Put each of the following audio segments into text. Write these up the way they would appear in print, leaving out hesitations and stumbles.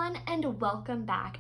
everyone, and welcome back.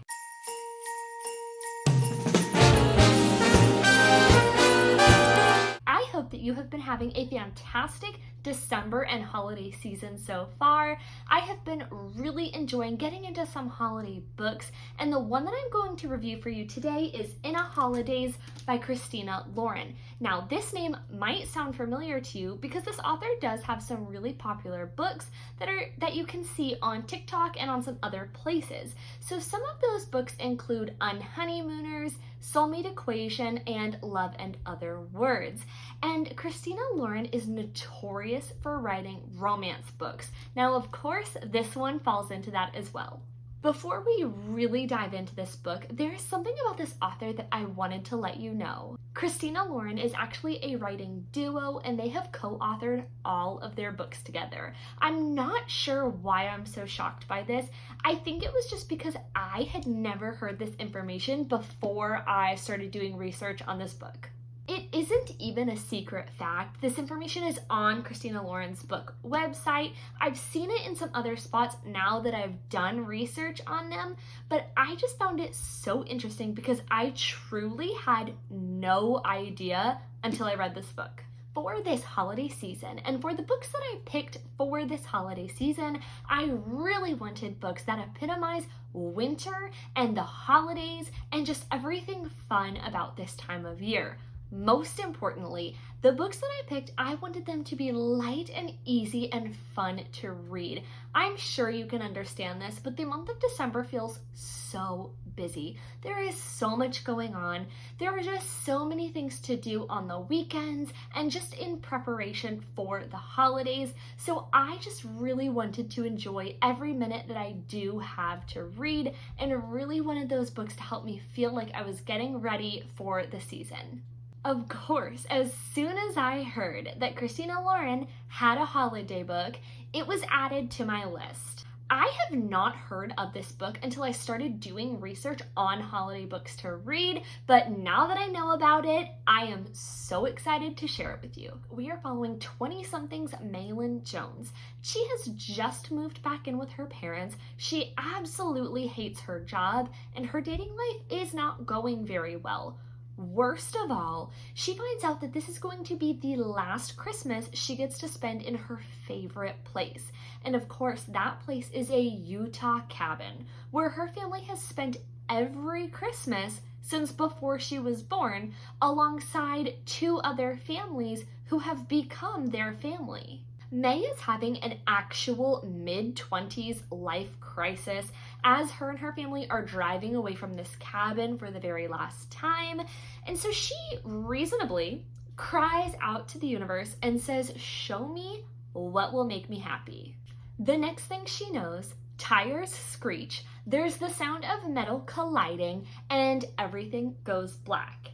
I hope that you have been having a fantastic December and holiday season so far. I have been really enjoying getting into some holiday books, and the one that I'm going to review for you today is In a Holidaze by Christina Lauren. Now, this name might sound familiar to you because this author does have some really popular books that you can see on TikTok and on some other places. So some of those books include Unhoneymooners, Soulmate Equation, and Love and Other Words. And Christina Lauren is notorious for writing romance books. Now, of course, this one falls into that as well. Before we really dive into this book, there is something about this author that I wanted to let you know. Christina Lauren is actually a writing duo, and they have co-authored all of their books together. I'm not sure why I'm so shocked by this. I think it was just because I had never heard this information before I started doing research on this book. It isn't even a secret fact. This information is on Christina Lauren's book website. I've seen it in some other spots now that I've done research on them, but I just found it so interesting because I truly had no idea until I read this book. For this holiday season, and for the books that I picked for this holiday season, I really wanted books that epitomize winter and the holidays and just everything fun about this time of year. Most importantly, the books that I picked, I wanted them to be light and easy and fun to read. I'm sure you can understand this, but the month of December feels so busy. There is so much going on. There are just so many things to do on the weekends and just in preparation for the holidays. So I just really wanted to enjoy every minute that I do have to read and really wanted those books to help me feel like I was getting ready for the season. Of course, as soon as I heard that Christina Lauren had a holiday book, it was added to my list. I have not heard of this book until I started doing research on holiday books to read, but now that I know about it, I am so excited to share it with you. We are following 20-somethings Maylin Jones. She has just moved back in with her parents. She absolutely hates her job, and her dating life is not going very well. Worst of all, she finds out that this is going to be the last Christmas she gets to spend in her favorite place. And of course, that place is a Utah cabin where her family has spent every Christmas since before she was born, alongside two other families who have become their family. May is having an actual mid-20s life crisis as her and her family are driving away from this cabin for the very last time. And so she reasonably cries out to the universe and says, "Show me what will make me happy." The next thing she knows, tires screech, there's the sound of metal colliding, and everything goes black.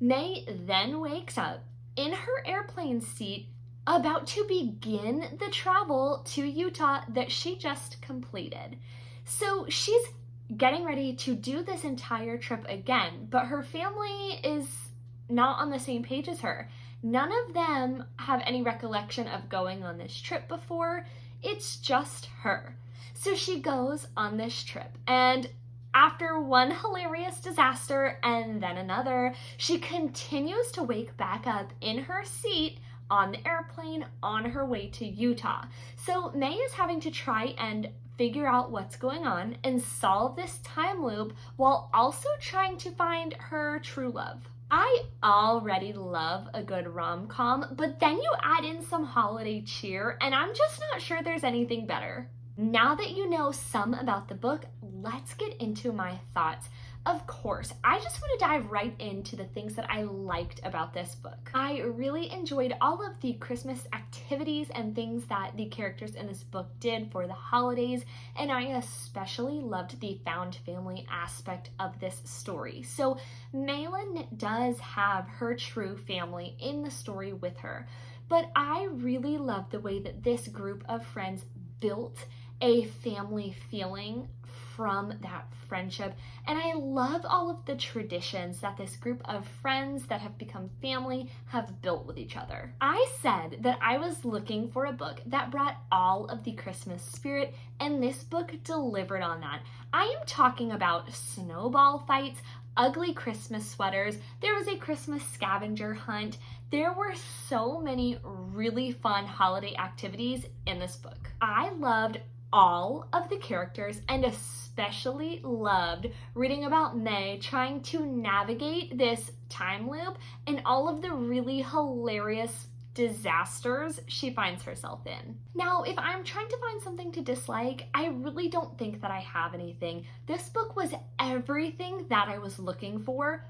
May then wakes up in her airplane seat about to begin the travel to Utah that she just completed. So she's getting ready to do this entire trip again, but her family is not on the same page as her. None of them have any recollection of going on this trip before. It's just her. So she goes on this trip, and after one hilarious disaster and then another, she continues to wake back up in her seat on the airplane on her way to Utah. So May is having to try and figure out what's going on and solve this time loop while also trying to find her true love. I already love a good rom-com, but then you add in some holiday cheer, and I'm just not sure there's anything better. Now that you know some about the book, let's get into my thoughts. Of course, I just want to dive right into the things that I liked about this book. I really enjoyed all of the Christmas activities and things that the characters in this book did for the holidays, and I especially loved the found family aspect of this story. So Maylin does have her true family in the story with her, but I really loved the way that this group of friends built a family feeling from that friendship. And I love all of the traditions that this group of friends that have become family have built with each other. I said that I was looking for a book that brought all of the Christmas spirit, and this book delivered on that. I am talking about snowball fights, ugly Christmas sweaters, there was a Christmas scavenger hunt. There were so many really fun holiday activities in this book. I loved all of the characters and especially loved reading about May trying to navigate this time loop and all of the really hilarious disasters she finds herself in. Now, if I'm trying to find something to dislike, I really don't think that I have anything. This book was everything that I was looking for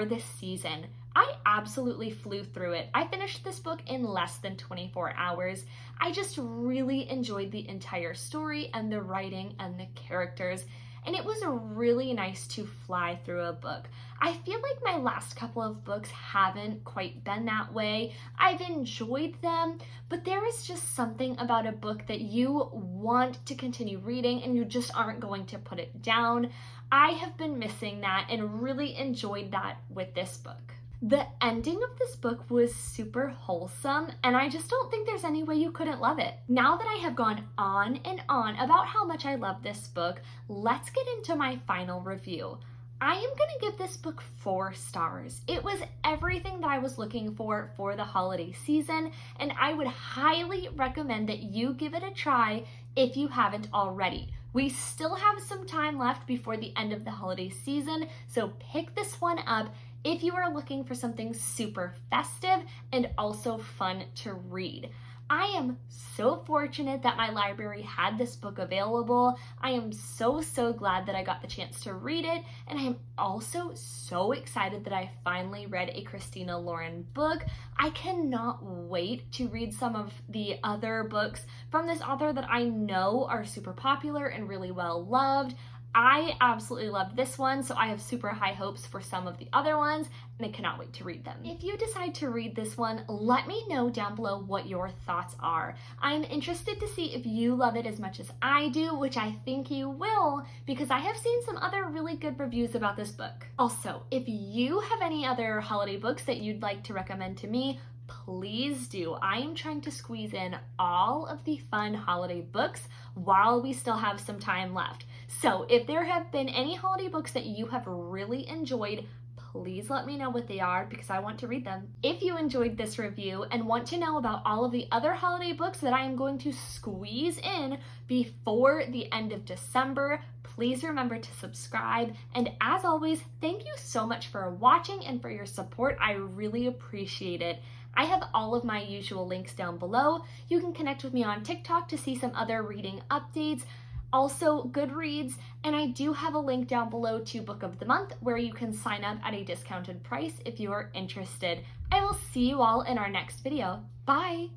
this season. I absolutely flew through it. I finished this book in less than 24 hours. I just really enjoyed the entire story and the writing and the characters, and it was really nice to fly through a book. I feel like my last couple of books haven't quite been that way. I've enjoyed them, but there is just something about a book that you want to continue reading and you just aren't going to put it down. I have been missing that and really enjoyed that with this book. The ending of this book was super wholesome, and I just don't think there's any way you couldn't love it. Now that I have gone on and on about how much I love this book, let's get into my final review. I am going to give this book 4 stars. It was everything that I was looking for the holiday season, and I would highly recommend that you give it a try if you haven't already. We still have some time left before the end of the holiday season, so pick this one up if you are looking for something super festive and also fun to read. I am so fortunate that my library had this book available. I am so glad that I got the chance to read it, and I am also so excited that I finally read a Christina Lauren book. I cannot wait to read some of the other books from this author that I know are super popular and really well loved. I absolutely loved this one, so I have super high hopes for some of the other ones, and I cannot wait to read them. If you decide to read this one, let me know down below what your thoughts are. I'm interested to see if you love it as much as I do, which I think you will, because I have seen some other really good reviews about this book. Also, if you have any other holiday books that you'd like to recommend to me, please do. I am trying to squeeze in all of the fun holiday books while we still have some time left. So if there have been any holiday books that you have really enjoyed, please let me know what they are because I want to read them. If you enjoyed this review and want to know about all of the other holiday books that I am going to squeeze in before the end of December, please remember to subscribe. And as always, thank you so much for watching and for your support. I really appreciate it. I have all of my usual links down below. You can connect with me on TikTok to see some other reading updates, also Goodreads, and I do have a link down below to Book of the Month where you can sign up at a discounted price if you are interested. I will see you all in our next video. Bye!